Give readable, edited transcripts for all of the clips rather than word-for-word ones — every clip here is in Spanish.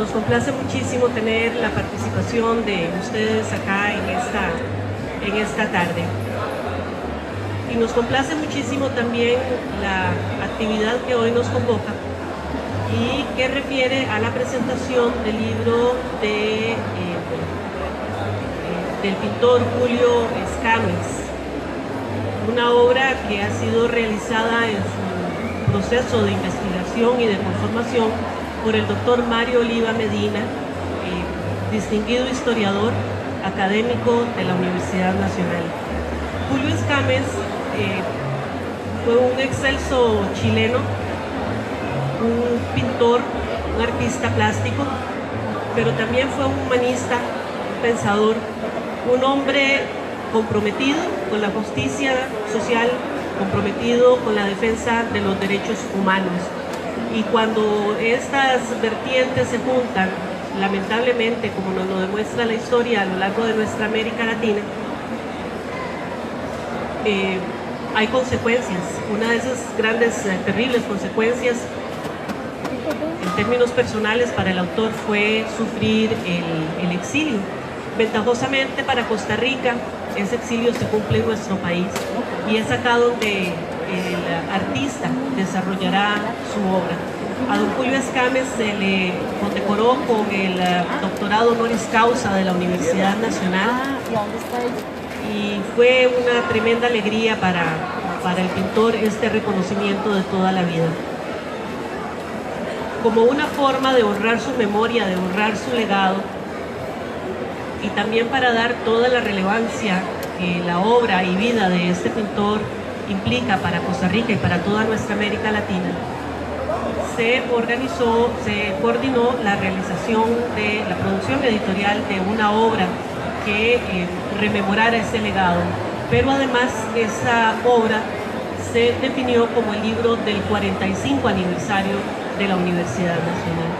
nos complace muchísimo tener la participación de ustedes acá en esta tarde. Y nos complace muchísimo también la actividad que hoy nos convoca y que refiere a la presentación del libro del pintor Julio Escámez, una obra que ha sido realizada en su proceso de investigación y de conformación por el doctor Mario Oliva Medina, distinguido historiador académico de la Universidad Nacional. Julio Escámez fue un excelso chileno, un pintor, un artista plástico, pero también fue un humanista, un pensador, un hombre comprometido con la justicia social, comprometido con la defensa de los derechos humanos. Y cuando estas vertientes se juntan, lamentablemente, como nos lo demuestra la historia a lo largo de nuestra América Latina, hay consecuencias. Una de esas grandes, terribles consecuencias en términos personales para el autor fue sufrir el exilio. Ventajosamente para Costa Rica, ese exilio se cumple en nuestro país y es acá donde el artista desarrollará su obra. A don Julio Escámez se le condecoró con el doctorado honoris causa de la Universidad Nacional y fue una tremenda alegría para el pintor este reconocimiento de toda la vida. Como una forma de honrar su memoria, de honrar su legado, y también para dar toda la relevancia que la obra y vida de este pintor implica para Costa Rica y para toda nuestra América Latina, se coordinó la realización de la producción editorial de una obra que rememorara ese legado, pero además esa obra se definió como el libro del 45 aniversario de la Universidad Nacional.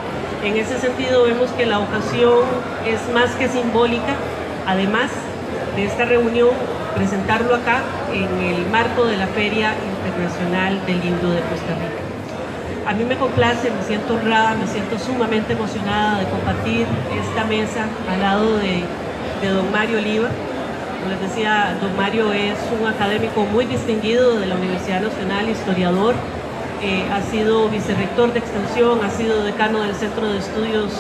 En ese sentido vemos que la ocasión es más que simbólica, además de esta reunión, presentarlo acá en el marco de la Feria Internacional del Libro de Costa Rica. A mí me complace, me siento honrada, me siento sumamente emocionada de compartir esta mesa al lado de don Mario Oliva. Como les decía, don Mario es un académico muy distinguido de la Universidad Nacional, historiador, ha sido vicerrector de extensión, ha sido decano del Centro de Estudios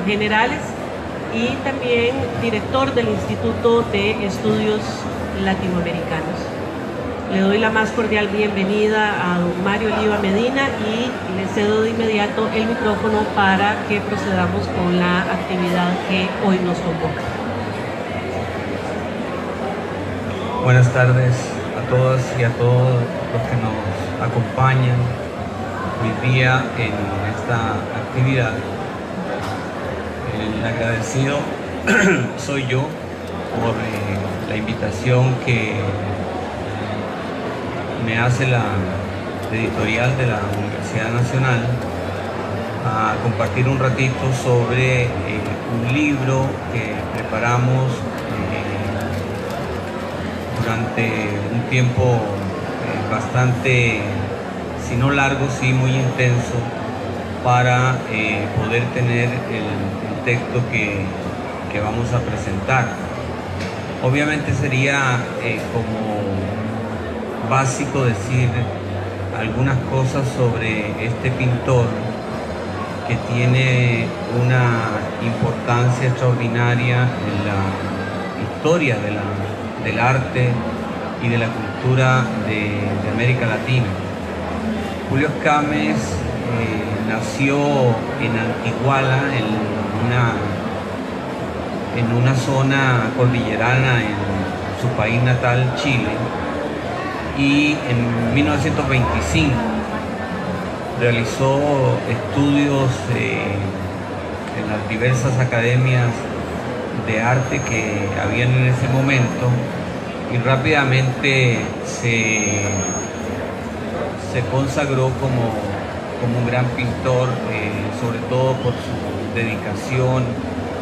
Generales y también director del Instituto de Estudios Latinoamericanos. Le doy la más cordial bienvenida a don Mario Oliva Medina y le cedo de inmediato el micrófono para que procedamos con la actividad que hoy nos convoca. Buenas tardes a todas y a todos los que nos acompañan hoy día en esta actividad. El agradecido soy yo por la invitación que me hace la editorial de la Universidad Nacional a compartir un ratito sobre un libro que preparamos durante un tiempo bastante, si no largo, sí muy intenso, para poder tener el texto que vamos a presentar. Obviamente sería como básico decir algunas cosas sobre este pintor que tiene una importancia extraordinaria en la historia del arte y de la cultura de América Latina. Julio Escámez nació en Antiguala, en una zona cordillerana en su país natal, Chile, y en 1925 realizó estudios en las diversas academias de arte que habían en ese momento y rápidamente se consagró como un gran pintor, sobre todo por su dedicación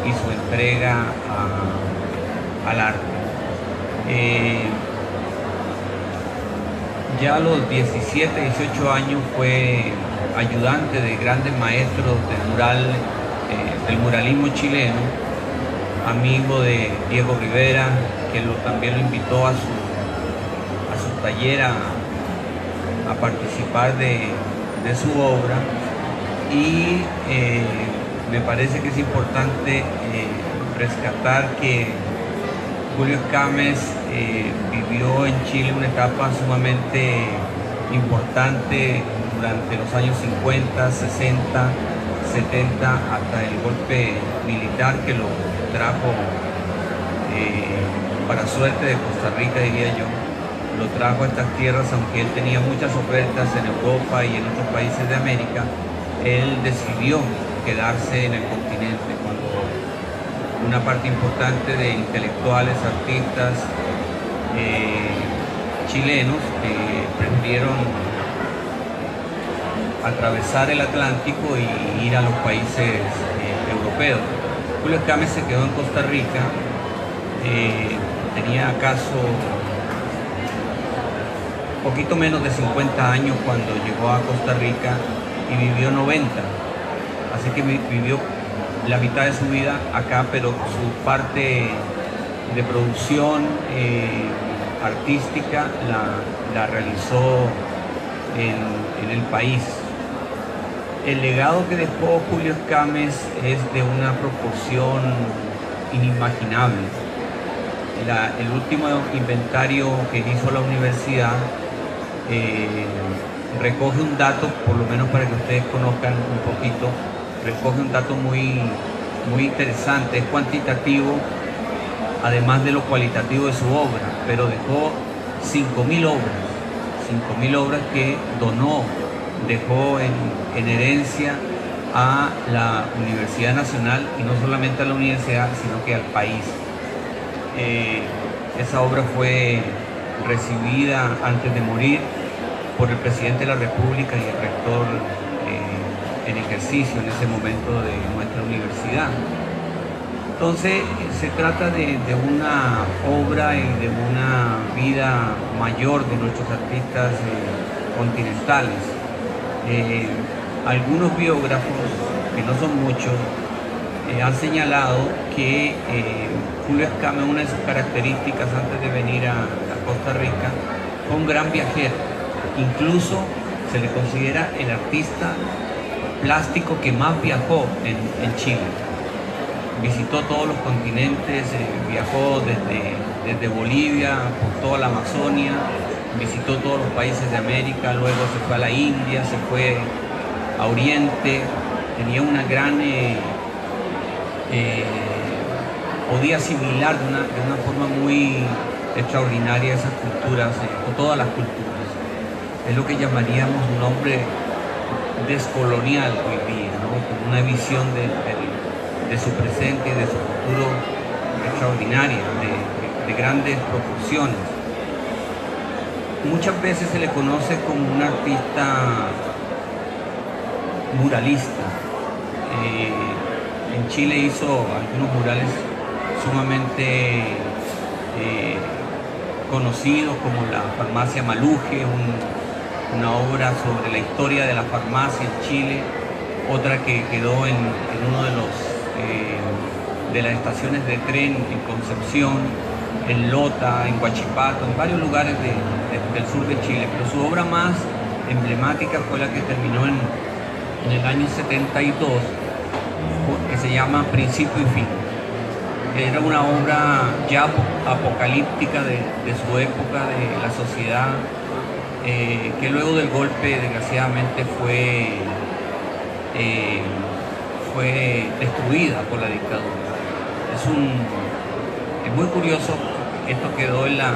y su entrega al arte. Ya a los 17, 18 años fue ayudante de grandes maestros de mural del muralismo chileno, amigo de Diego Rivera, que también lo invitó a su taller a participar de su obra. Y me parece que es importante rescatar que Julio Escámez vivió en Chile una etapa sumamente importante durante los años 50, 60, 70, hasta el golpe militar que lo trajo, para suerte de Costa Rica, diría yo, lo trajo a estas tierras, aunque él tenía muchas ofertas en Europa y en otros países de América. Él decidió quedarse en el continente cuando una parte importante de intelectuales, artistas chilenos prefirieron atravesar el Atlántico y ir a los países europeos. Julio Escámez se quedó en Costa Rica, tenía acaso poquito menos de 50 años cuando llegó a Costa Rica y vivió 90, así que vivió la mitad de su vida acá, pero su parte de producción artística la realizó en el país. El legado que dejó Julio Escámez es de una proporción inimaginable. El último inventario que hizo la universidad recoge un dato, por lo menos para que ustedes conozcan un poquito, recoge un dato muy interesante, es cuantitativo, además de lo cualitativo de su obra, pero dejó 5.000 obras que dejó en herencia a la Universidad Nacional, y no solamente a la universidad, sino que al país. Esa obra fue recibida antes de morir por el presidente de la República y el rector en ejercicio en ese momento de nuestra universidad. Entonces se trata de una obra y de una vida mayor de nuestros artistas continentales. Algunos biógrafos, que no son muchos, han señalado que Julio Escámez, una de sus características antes de venir a Costa Rica, fue un gran viajero. Incluso se le considera el artista plástico que más viajó en Chile. Visitó todos los continentes, viajó desde Bolivia, por toda la Amazonia, visitó todos los países de América, luego se fue a la India, se fue a Oriente, tenía una gran... podía asimilar de una forma muy extraordinaria esas culturas, o todas las culturas. Es lo que llamaríamos un hombre descolonial hoy día, ¿no? Con una visión de su presente y de su futuro extraordinaria, de grandes proporciones. Muchas veces se le conoce como un artista muralista. En Chile hizo algunos murales sumamente conocidos, como la farmacia Maluje, una obra sobre la historia de la farmacia en Chile, otra que quedó en uno de las estaciones de tren en Concepción, en Lota, en Huachipato, en varios lugares del sur de Chile, pero su obra más emblemática fue la que terminó en el año 72, que se llama Principio y Fin. Era una obra ya apocalíptica de su época, de la sociedad, que luego del golpe desgraciadamente fue destruida por la dictadura. Es muy curioso, esto quedó en la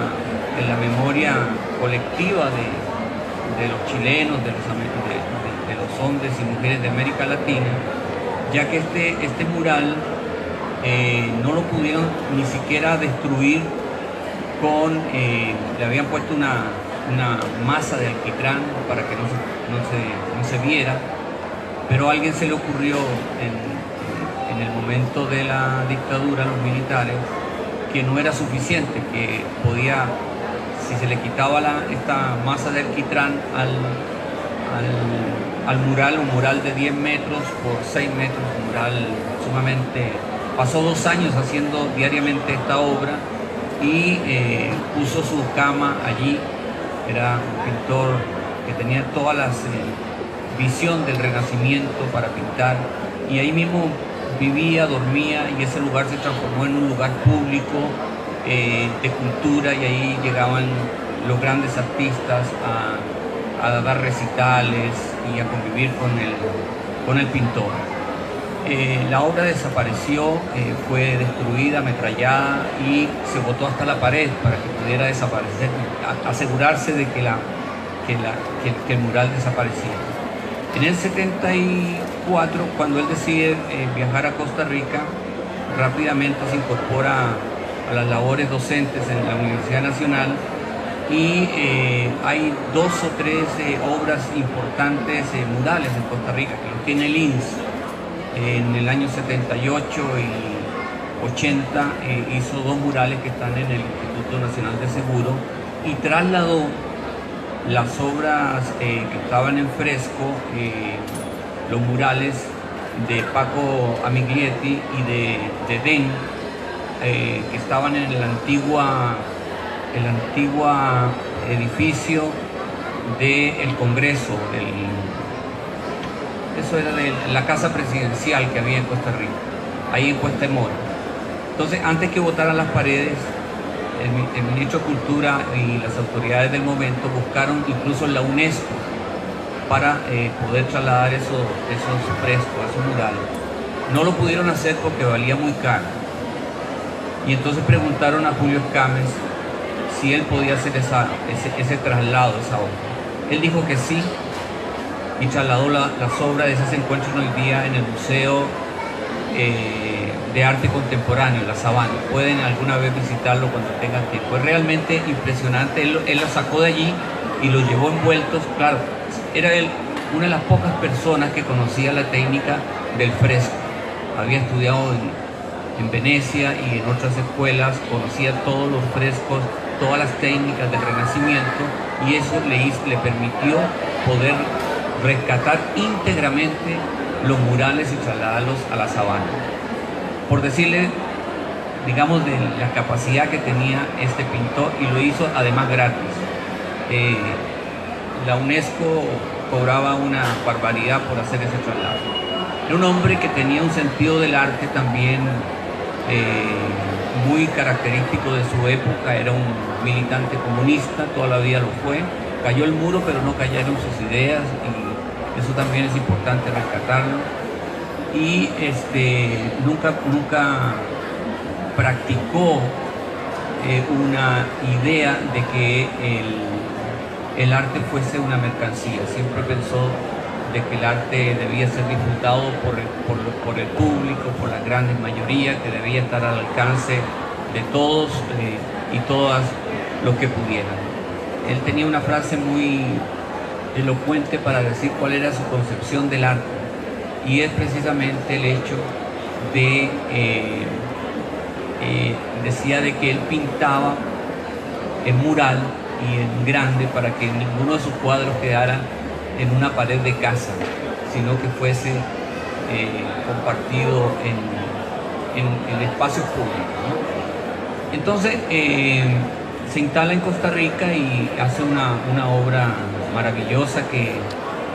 memoria colectiva de los chilenos, de los hombres y mujeres de América Latina, ya que este mural no lo pudieron ni siquiera destruir le habían puesto una masa de alquitrán para que no se viera, pero a alguien se le ocurrió en el momento de la dictadura, los militares, que no era suficiente, que podía, si se le quitaba esta masa de alquitrán al mural, un mural de 10 metros por 6 metros, un mural sumamente... Pasó 2 años haciendo diariamente esta obra y puso su cama allí. Era un pintor que tenía toda la visión del Renacimiento para pintar, y ahí mismo vivía, dormía, y ese lugar se transformó en un lugar público de cultura, y ahí llegaban los grandes artistas a dar recitales y a convivir con el pintor. La obra desapareció, fue destruida, ametrallada, y se botó hasta la pared para que pudiera desaparecer, asegurarse de que el mural desapareciera. En el 74, cuando él decide viajar a Costa Rica, rápidamente se incorpora a las labores docentes en la Universidad Nacional, y hay 2 o 3 obras importantes murales en Costa Rica, que los tiene el INS. En el año 78 y 80 hizo 2 murales que están en el Instituto Nacional de Seguro, y trasladó las obras que estaban en fresco, los murales de Paco Amiglietti y de Den, que estaban en el antiguo edificio del Congreso, eso era de la casa presidencial que había en Costa Rica, ahí en Puesta de Mora. Entonces, antes que botaran las paredes, el ministro de Cultura y las autoridades del momento buscaron incluso la UNESCO para poder trasladar esos frescos, esos murales. No lo pudieron hacer porque valía muy caro. Y entonces preguntaron a Julio Escames si él podía hacer ese traslado, esa obra. Él dijo que sí, y trasladó las obras. Esas se encuentran hoy día en el Museo de Arte Contemporáneo, La Sabana. Pueden alguna vez visitarlo cuando tengan tiempo. Es realmente impresionante. Él lo sacó de allí y lo llevó envueltos. Claro, era él una de las pocas personas que conocía la técnica del fresco. Había estudiado en Venecia y en otras escuelas, conocía todos los frescos, todas las técnicas del Renacimiento, y eso le permitió poder rescatar íntegramente los murales y trasladarlos a la Sabana. Por decirle, digamos, de la capacidad que tenía este pintor, y lo hizo además gratis. La UNESCO cobraba una barbaridad por hacer ese traslado. Era un hombre que tenía un sentido del arte también muy característico de su época. Era un militante comunista, toda la vida lo fue. Cayó el muro, pero no cayeron sus ideas, y eso también es importante rescatarlo. Y nunca practicó una idea de que el arte fuese una mercancía. Siempre pensó de que el arte debía ser disfrutado por el público, por la gran mayoría, que debía estar al alcance de todos y todas los que pudieran. Él tenía una frase muy elocuente para decir cuál era su concepción del arte, y es precisamente el hecho de, decía de que él pintaba en mural y en grande para que ninguno de sus cuadros quedara en una pared de casa, sino que fuese compartido en espacios públicos, ¿no? Entonces se instala en Costa Rica y hace una obra maravillosa que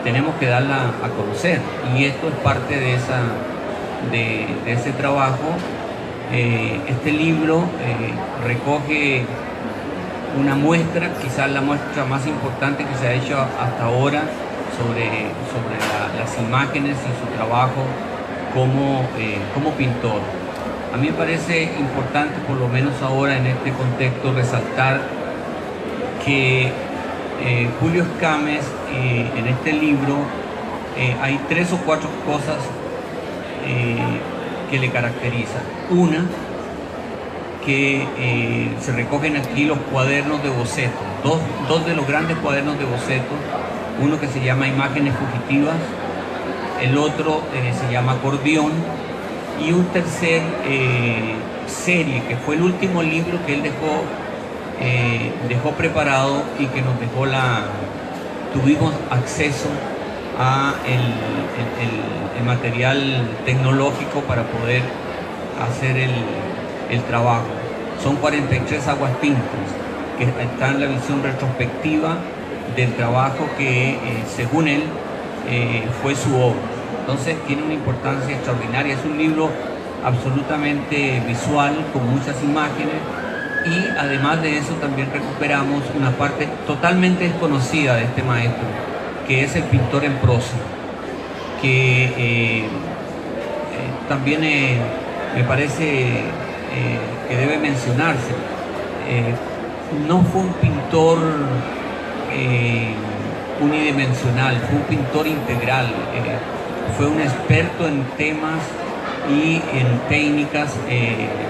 tenemos que darla a conocer, y esto es parte de ese trabajo. Este libro recoge una muestra, quizás la muestra más importante que se ha hecho hasta ahora sobre las imágenes y su trabajo como pintor. A mí me parece importante, por lo menos ahora en este contexto, resaltar que Julio Escames, en este libro hay 3 o 4 cosas que le caracterizan. Una, que se recogen aquí los cuadernos de boceto, dos de los grandes cuadernos de boceto, uno que se llama Imágenes Fugitivas, el otro se llama Acordeón, y un tercer serie, que fue el último libro que él dejó preparado y que nos dejó tuvimos acceso a el material tecnológico para poder hacer el trabajo. Son 43 aguas tintas que están en la visión retrospectiva del trabajo que, según él, fue su obra. Entonces tiene una importancia extraordinaria. Es un libro absolutamente visual, con muchas imágenes, y además de eso también recuperamos una parte totalmente desconocida de este maestro, que es el pintor en prosa, que también me parece que debe mencionarse. No fue un pintor unidimensional, fue un pintor integral, fue un experto en temas y en técnicas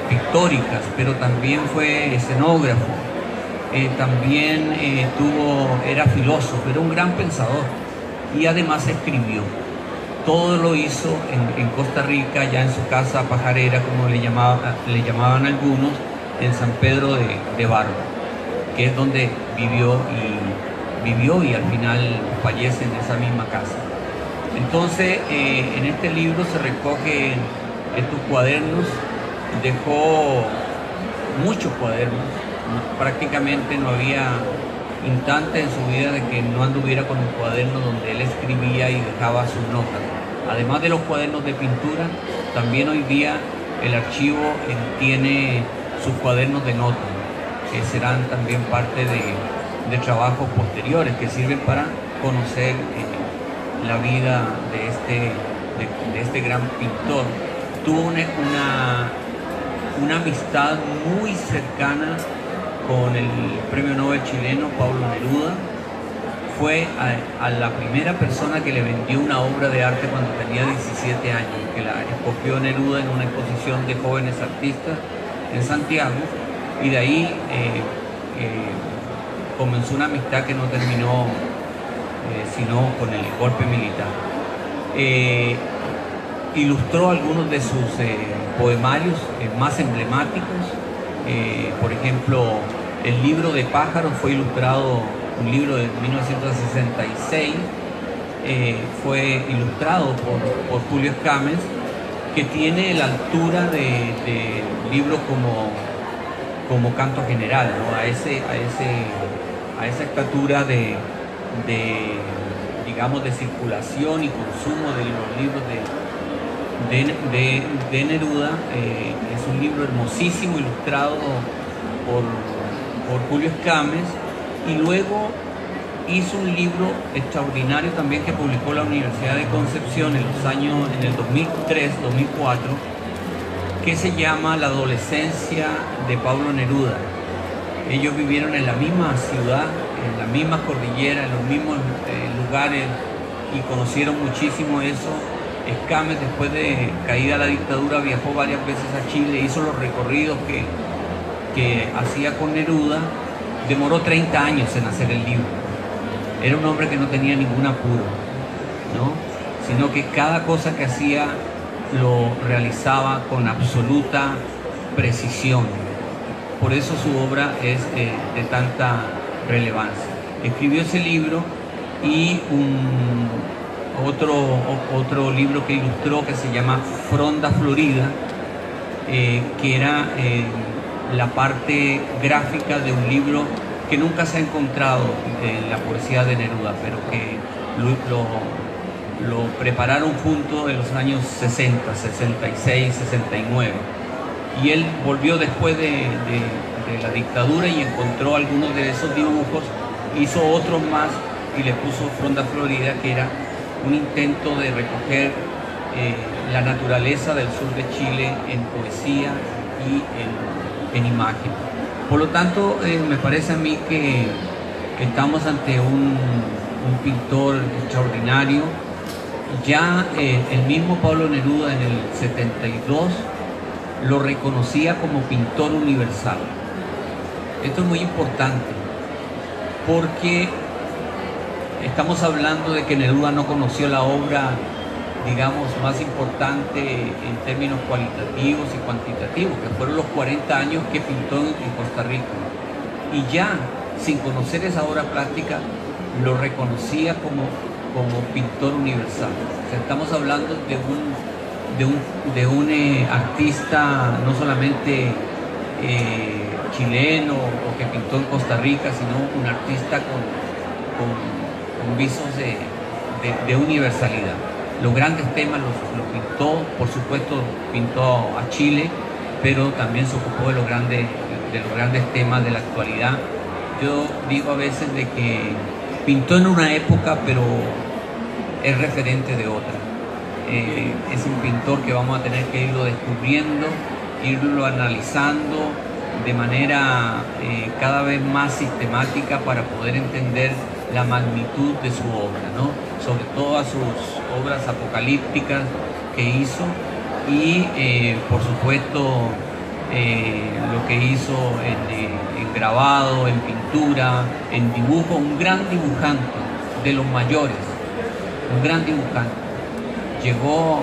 pictóricas, pero también fue escenógrafo, también era filósofo, era un gran pensador, y además escribió. Todo lo hizo en Costa Rica, ya en su casa pajarera, como le llamaban algunos, en San Pedro de Barba, que es donde vivió y al final fallece en esa misma casa. Entonces, en este libro se recogen estos cuadernos. Dejó muchos cuadernos, prácticamente no había instante en su vida de que no anduviera con un cuaderno donde él escribía y dejaba sus notas. Además de los cuadernos de pintura, también hoy día el archivo tiene sus cuadernos de notas, que serán también parte de trabajos posteriores que sirven para conocer la vida de este gran pintor. Tuvo una amistad muy cercana con el premio Nobel chileno Pablo Neruda. Fue a la primera persona que le vendió una obra de arte cuando tenía 17 años, que la escogió Neruda en una exposición de jóvenes artistas en Santiago, y de ahí comenzó una amistad que no terminó sino con el golpe militar. Ilustró algunos de sus poemarios más emblemáticos. Por ejemplo, el libro de pájaros fue ilustrado, un libro de 1966, fue ilustrado por Julio Escames, que tiene la altura de libros como Canto General, ¿no? A esa estatura digamos, de circulación y consumo de los libros de Neruda. Es un libro hermosísimo, ilustrado por Julio Escames, y luego hizo un libro extraordinario también que publicó la Universidad de Concepción en el 2003-2004, que se llama La adolescencia de Pablo Neruda. Ellos vivieron en la misma ciudad, en la misma cordillera, en los mismos lugares, y conocieron muchísimo eso. Escames, después de caída la dictadura, viajó varias veces a Chile, hizo los recorridos que hacía con Neruda. Demoró 30 años en hacer el libro. Era un hombre que no tenía ningún apuro, ¿no? Sino que cada cosa que hacía lo realizaba con absoluta precisión. Por eso su obra es de tanta relevancia. Escribió ese libro y otro libro que ilustró, que se llama Fronda Florida, que era la parte gráfica de un libro que nunca se ha encontrado en la poesía de Neruda, pero que lo prepararon juntos en los años 60, 66, 69. Y él volvió después de la dictadura y encontró algunos de esos dibujos, hizo otros más y le puso Fronda Florida, que era un intento de recoger la naturaleza del sur de Chile en poesía y en imagen. Por lo tanto, me parece a mí que estamos ante un pintor extraordinario. Ya el mismo Pablo Neruda en el 72 lo reconocía como pintor universal. Esto es muy importante porque estamos hablando de que Neruda no conoció la obra, digamos, más importante en términos cualitativos y cuantitativos, que fueron los 40 años que pintó en Costa Rica. Y ya, sin conocer esa obra plástica, lo reconocía como como pintor universal. O sea, estamos hablando de un artista no solamente chileno o que pintó en Costa Rica, sino un artista con visos de universalidad. Los grandes temas los pintó, por supuesto pintó a Chile, pero también se ocupó de los grandes temas de la actualidad. Yo digo a veces de que pintó en una época, pero es referente de otra. Es un pintor que vamos a tener que irlo descubriendo, irlo analizando de manera cada vez más sistemática para poder entender la magnitud de su obra, ¿no? Sobre todas sus obras apocalípticas que hizo y por supuesto lo que hizo en grabado, en pintura, en dibujo, un gran dibujante de los mayores, un gran dibujante. Llegó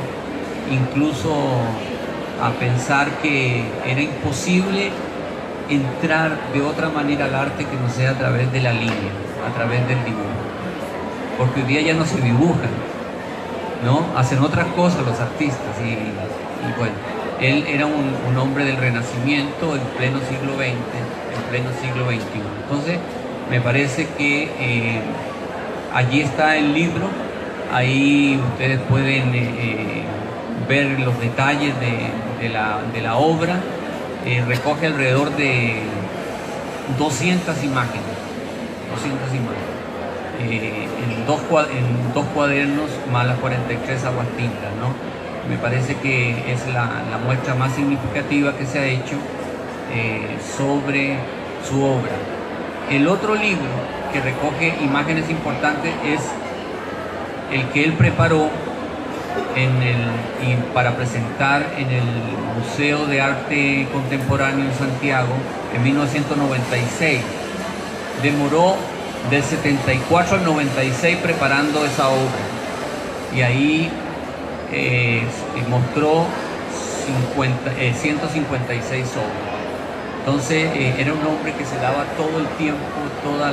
incluso a pensar que era imposible entrar de otra manera al arte que no sea a través de la línea, a través del dibujo, porque hoy día ya no se dibujan, ¿no? Hacen otras cosas los artistas y bueno, él era un hombre del Renacimiento en pleno siglo XX, en pleno siglo XXI. Entonces me parece que allí está el libro, ahí ustedes pueden ver los detalles de la obra. Recoge alrededor de 200 imágenes, en dos cuadernos más las 43 aguas tintas, ¿no? Me parece que es la muestra más significativa que se ha hecho sobre su obra. El otro libro que recoge imágenes importantes es el que él preparó para presentar en el Museo de Arte Contemporáneo en Santiago en 1996. Demoró del 74 al 96 preparando esa obra y ahí mostró 156 obras. Entonces era un hombre que se daba todo el tiempo, toda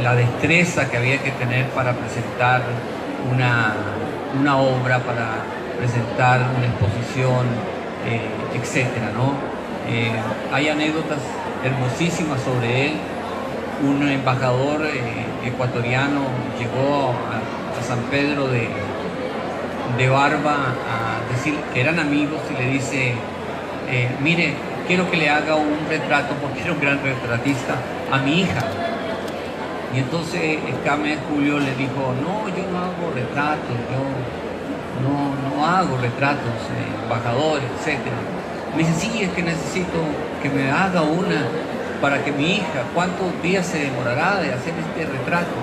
la destreza que había que tener para presentar una obra, para presentar una exposición, etcétera, ¿no? Hay anécdotas hermosísimas sobre él. Un embajador ecuatoriano llegó a San Pedro de Barba a decir que eran amigos y le dice, mire, quiero que le haga un retrato, porque era un gran retratista, a mi hija. Y entonces Escámez Julio le dijo, no, yo no hago retratos, yo no hago retratos, embajadores, etc. Me dice, sí, es que necesito que me haga una para que mi hija, ¿cuántos días se demorará de hacer este retrato?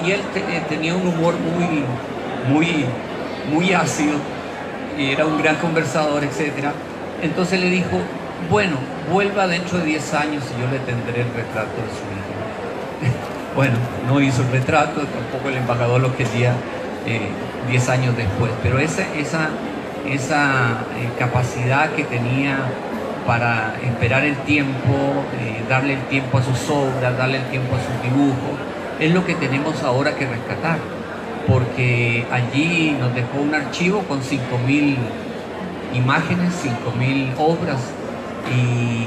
Y él tenía un humor muy ácido, y era un gran conversador, etc. Entonces le dijo, bueno, vuelva dentro de 10 años y yo le tendré el retrato de su hija. Bueno, no hizo el retrato, tampoco el embajador lo quería 10 años después, pero esa capacidad que tenía para esperar el tiempo, darle el tiempo a sus obras, darle el tiempo a sus dibujos, es lo que tenemos ahora que rescatar, porque allí nos dejó un archivo con 5.000 imágenes, 5.000 obras, y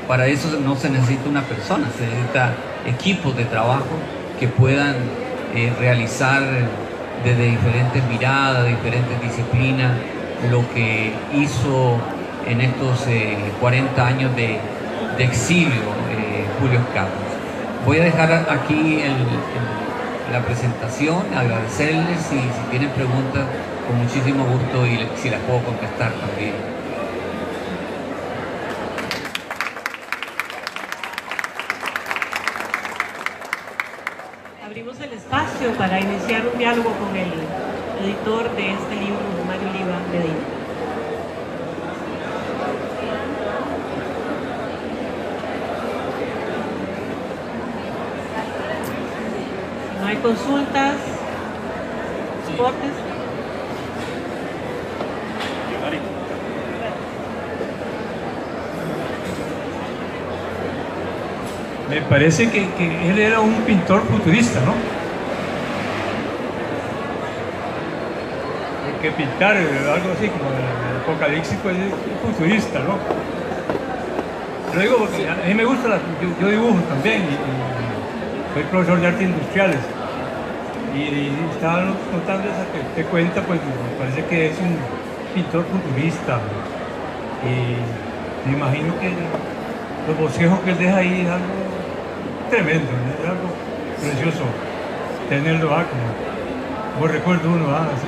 para eso no se necesita una persona, se necesita equipos de trabajo que puedan realizar desde diferentes miradas, diferentes disciplinas, lo que hizo en estos 40 años de exilio Julio Escámez. Voy a dejar aquí la presentación, agradecerles y si tienen preguntas, con muchísimo gusto y si las puedo contestar también. Abrimos el espacio para iniciar un diálogo con el editor de este libro, Mario Oliva Medina. Si no hay consultas, aportes. me parece que él era un pintor futurista, ¿no? Porque pintar algo así como el apocalíptico es futurista, ¿no? Lo digo porque a mí me gusta, yo dibujo también y soy profesor de artes industriales. Y estaba notando esa que te cuenta, pues me parece que es un pintor futurista. Y me imagino que los bosquejos que él deja ahí es algo tremendo, ¿no? Es algo precioso tenerlo como recuerdo uno, así.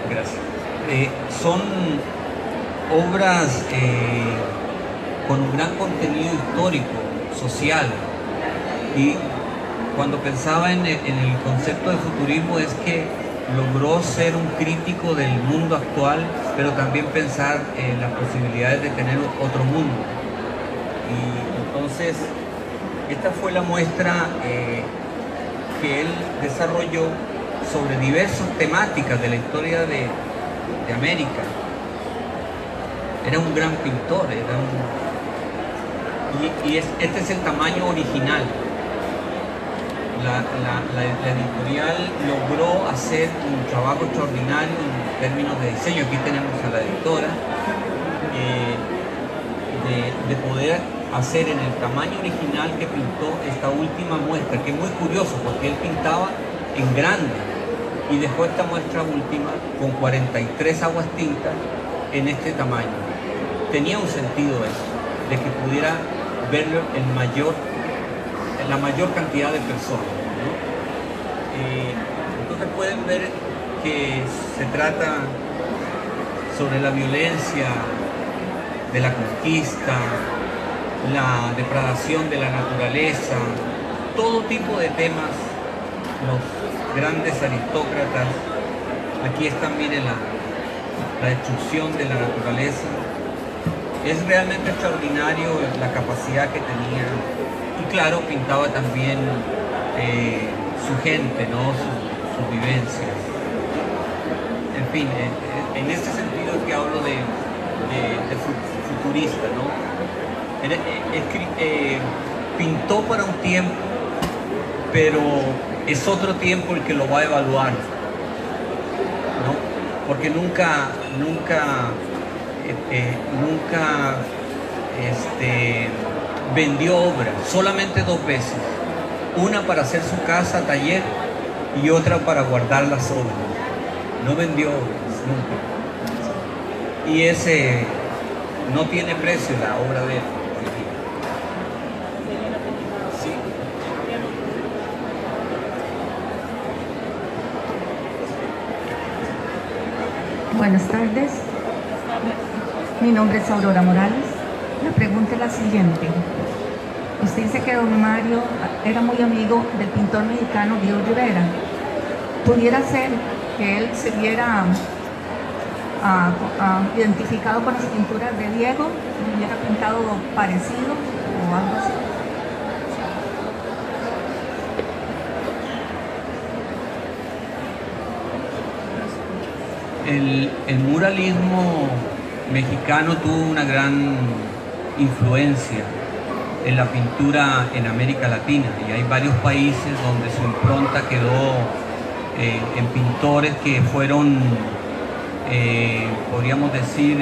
Gracias. Son obras con un gran contenido histórico, social, y cuando pensaba en el concepto de futurismo es que logró ser un crítico del mundo actual, pero también pensar en las posibilidades de tener otro mundo. Y entonces, esta fue la muestra que él desarrolló sobre diversas temáticas de la historia de América. Era un gran pintor, este es el tamaño original. La editorial logró hacer un trabajo extraordinario en términos de diseño. Aquí tenemos a la editora, de poder hacer en el tamaño original que pintó esta última muestra, que es muy curioso porque él pintaba en grande y dejó esta muestra última con 43 aguas tintas en este tamaño. Tenía un sentido eso, de que pudiera verlo la mayor cantidad de personas, ¿no? Entonces pueden ver que se trata sobre la violencia de la conquista, la degradación de la naturaleza, todo tipo de temas. Los grandes aristócratas, aquí están, miren, la destrucción de la naturaleza. Es realmente extraordinario la capacidad que tenía. Y claro, pintaba también su gente, ¿no? Sus vivencias. En fin, en ese sentido es que hablo de futurista, ¿no? Pintó para un tiempo, pero es otro tiempo el que lo va a evaluar, ¿no? Porque nunca vendió obras, solamente 2 veces, una para hacer su casa, taller, y otra para guardar las obras. No vendió obras, nunca. Y ese no tiene precio, la obra de él. Sí. Buenas tardes. Mi nombre es Aurora Morales. La pregunta es la siguiente. Usted dice que don Mario era muy amigo del pintor mexicano Diego Rivera. ¿Pudiera ser que él se viera identificado con las pinturas de Diego? ¿Hubiera pintado parecido o algo así? El muralismo mexicano tuvo una gran influencia en la pintura en América Latina, y hay varios países donde su impronta quedó en pintores que fueron, podríamos decir,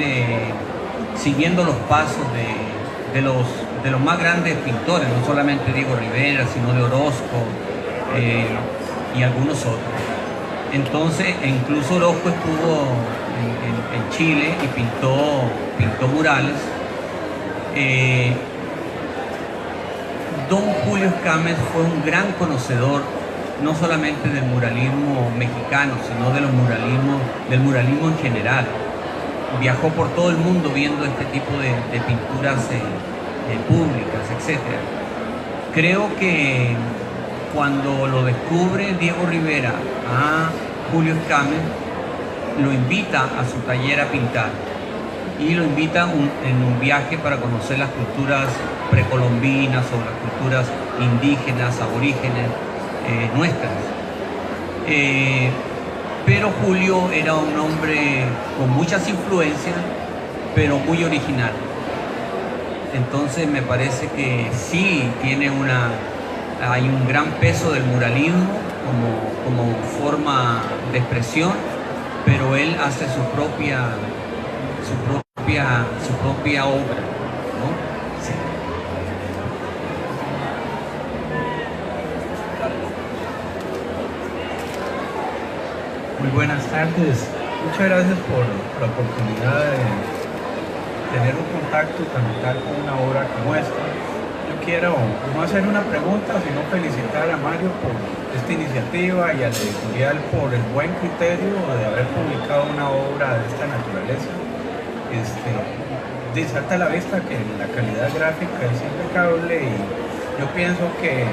siguiendo los pasos de los más grandes pintores, no solamente Diego Rivera, sino de Orozco y algunos otros. Entonces, incluso Orozco estuvo en Chile y pintó murales. Don Julio Escames fue un gran conocedor no solamente del muralismo mexicano, sino del muralismo en general. viajó por todo el mundo viendo este tipo de pinturas públicas, etc. Creo que cuando lo descubre Diego Rivera a Julio Escámez, lo invita a su taller a pintar y lo invita en un viaje para conocer las culturas precolombinas o las culturas indígenas, aborígenes nuestras. Pero Julio era un hombre con muchas influencias, pero muy original. Entonces me parece que sí hay un gran peso del muralismo como forma de expresión, pero él hace su propia obra, ¿no? Sí. Muy buenas tardes. Muchas gracias por la oportunidad de tener un contacto tan vital con una obra como esta. Yo quiero no hacer una pregunta, sino felicitar a Mario por esta iniciativa y al editorial por el buen criterio de haber publicado una obra de esta naturaleza. Salta a la vista que la calidad gráfica es impecable y yo pienso que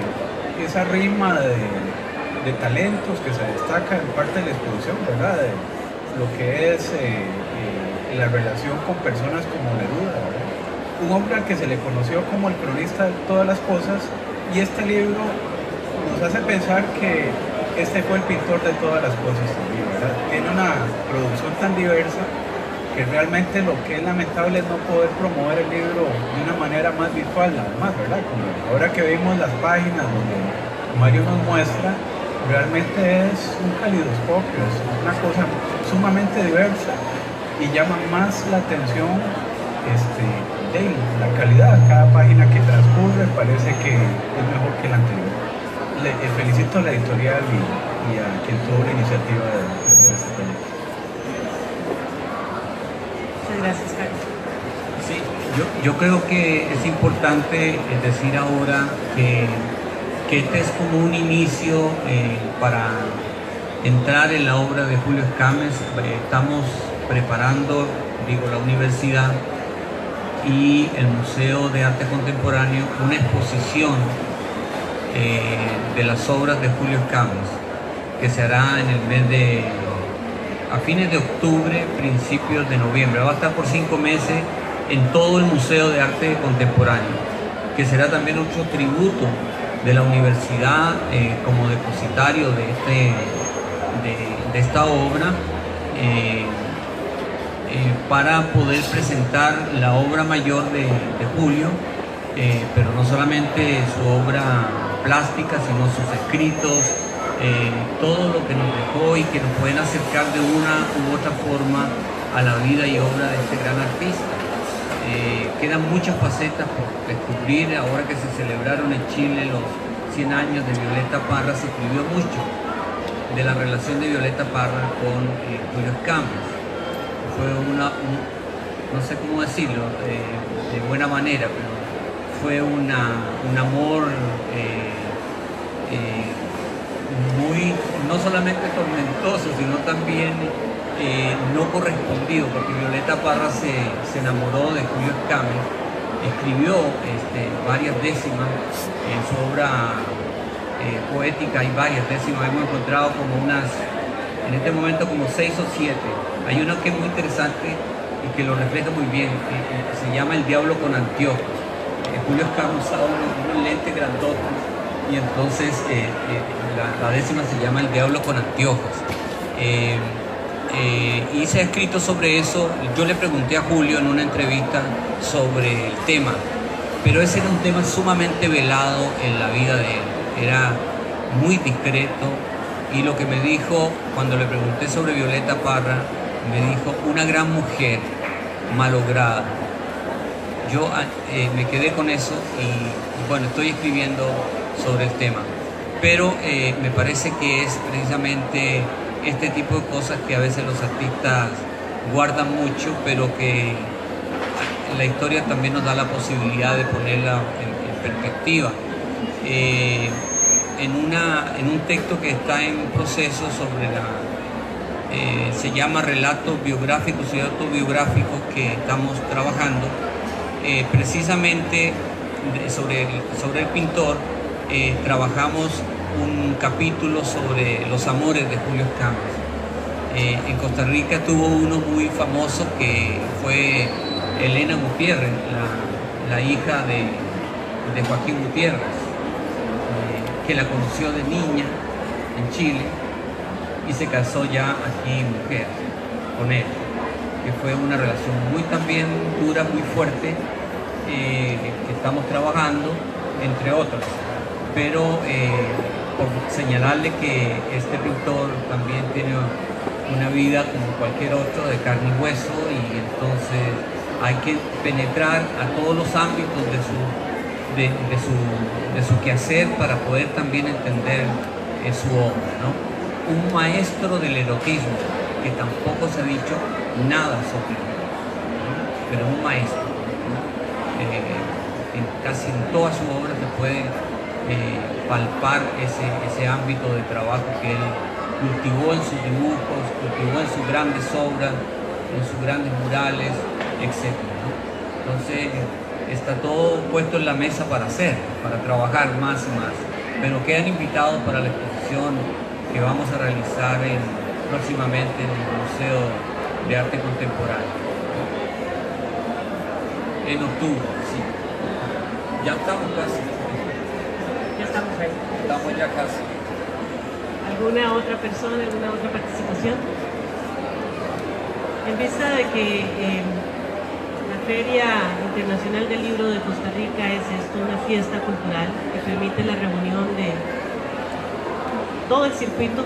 esa rima de talentos que se destaca en parte de la exposición, ¿verdad? De lo que es la relación con personas como Neruda, ¿verdad? Un hombre al que se le conoció como el cronista de todas las cosas, y este libro nos hace pensar que este fue el pintor de todas las cosas también, ¿verdad? Tiene una producción tan diversa que realmente lo que es lamentable es no poder promover el libro de una manera más visual nada más, ¿verdad? Como ahora que vimos las páginas donde Mario nos muestra, realmente es un calidoscopio, es una cosa sumamente diversa y llama más la atención de la calidad. Cada página que transcurre parece que es mejor que la anterior. Felicito a la editorial y a quien tuvo la iniciativa de este proyecto. Muchas gracias, Carlos. Sí, yo creo que es importante decir ahora que este es como un inicio para entrar en la obra de Julio Escámez. Estamos preparando, la universidad y el Museo de Arte Contemporáneo, una exposición de las obras de Julio Escámez, que se hará en el mes a fines de octubre, principios de noviembre. Va a estar por 5 meses en todo el Museo de Arte Contemporáneo, que será también otro tributo de la universidad como depositario de esta obra, para poder presentar la obra mayor de Julio, pero no solamente su obra plástica, sino sus escritos, todo lo que nos dejó y que nos pueden acercar de una u otra forma a la vida y obra de este gran artista. Quedan muchas facetas por descubrir. Ahora que se celebraron en Chile los 100 años de Violeta Parra, se escribió mucho de la relación de Violeta Parra con Julio Escámez. Fue no sé cómo decirlo de buena manera, pero fue un amor muy, no solamente tormentoso, sino también no correspondido, porque Violeta Parra se enamoró de Julio Escámez, escribió varias décimas en su obra poética. Hay varias décimas, hemos encontrado como en este momento como 6 o 7. Hay una que es muy interesante y que lo refleja muy bien, que se llama El Diablo con Anteojos. Julio Escámez usaba unos lentes grandotes, y entonces la décima se llama El Diablo con Anteojos. Y se ha escrito sobre eso. Yo le pregunté a Julio en una entrevista sobre el tema, pero ese era un tema sumamente velado en la vida de él, era muy discreto, y lo que me dijo cuando le pregunté sobre Violeta Parra, me dijo: una gran mujer malograda. Yo me quedé con eso y bueno, estoy escribiendo sobre el tema, pero me parece que es precisamente este tipo de cosas que a veces los artistas guardan mucho, pero que la historia también nos da la posibilidad de ponerla en perspectiva. En un texto que está en proceso sobre se llama Relatos Biográficos y Autobiográficos que estamos trabajando precisamente sobre el pintor. Trabajamos un capítulo sobre los amores de Julio Escames. En Costa Rica tuvo uno muy famoso que fue Elena Gutiérrez, la hija de Joaquín Gutiérrez, que la conoció de niña en Chile y se casó ya aquí mujer con él, que fue una relación muy también dura, muy fuerte, que estamos trabajando, entre otros. Pero por señalarle que este pintor también tiene una vida como cualquier otro, de carne y hueso, y entonces hay que penetrar a todos los ámbitos de su quehacer para poder también entender su obra, ¿no? Un maestro del erotismo, que tampoco se ha dicho nada sobre él, ¿no? Pero un maestro, ¿no? Casi en toda su obra se puede palpar ese ámbito de trabajo que él cultivó en sus dibujos, cultivó en sus grandes obras, en sus grandes murales, etc., ¿no? Entonces está todo puesto en la mesa para trabajar más y más, pero quedan invitados para la exposición que vamos a realizar próximamente en el Museo de Arte Contemporáneo en octubre. Sí. Ya estamos casi. Ya estamos ahí. Estamos ya casi. ¿Alguna otra persona, alguna otra participación? En vista de que la Feria Internacional del Libro de Costa Rica es una fiesta cultural que permite la reunión de todo el circuito,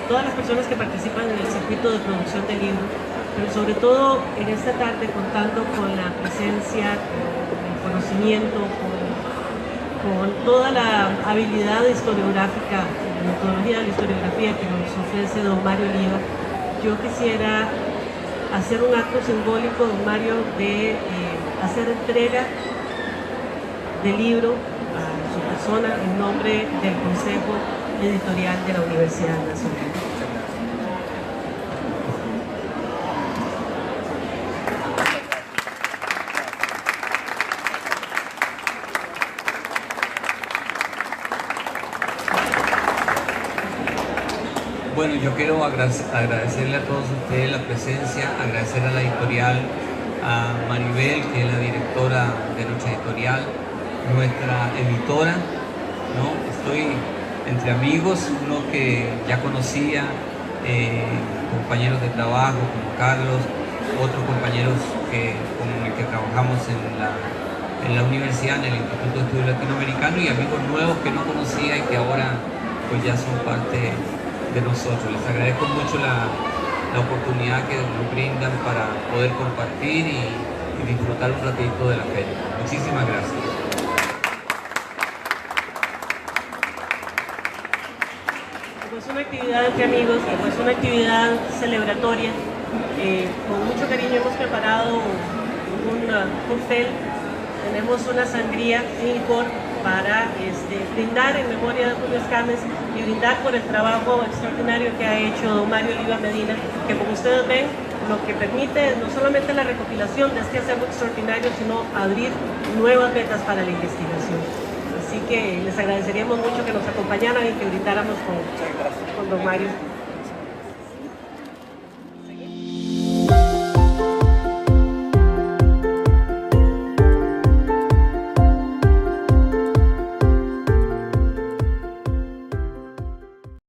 todas las personas que participan en el circuito de producción de libros, pero sobre todo en esta tarde contando con la presencia, con el conocimiento, con toda la habilidad historiográfica, la metodología de la historiografía que nos ofrece don Mario Oliva. Yo quisiera hacer un acto simbólico, don Mario, de hacer entrega del libro a su persona en nombre del Consejo Editorial de la Universidad Nacional. Bueno, yo quiero agradecerle a todos ustedes la presencia, agradecer a la editorial, a Maribel, que es la directora de nuestra editorial, nuestra editora, ¿no? Estoy entre amigos, uno que ya conocía, compañeros de trabajo como Carlos, otros compañeros con el que trabajamos en la universidad, en el Instituto de Estudios Latinoamericanos, y amigos nuevos que no conocía y que ahora pues ya son parte de nosotros. Les agradezco mucho la oportunidad que nos brindan para poder compartir y disfrutar un ratito de la feria. Muchísimas gracias. Pues una actividad entre amigos y pues una actividad celebratoria. Con mucho cariño hemos preparado un cóctel. Tenemos una sangría, un licor para brindar en memoria de Julio Escames y brindar por el trabajo extraordinario que ha hecho don Mario Oliva Medina, que como ustedes ven, lo que permite no solamente la recopilación de este acervo extraordinario, sino abrir nuevas vetas para la investigación. Así que les agradeceríamos mucho que nos acompañaran y que brindáramos con don Mario.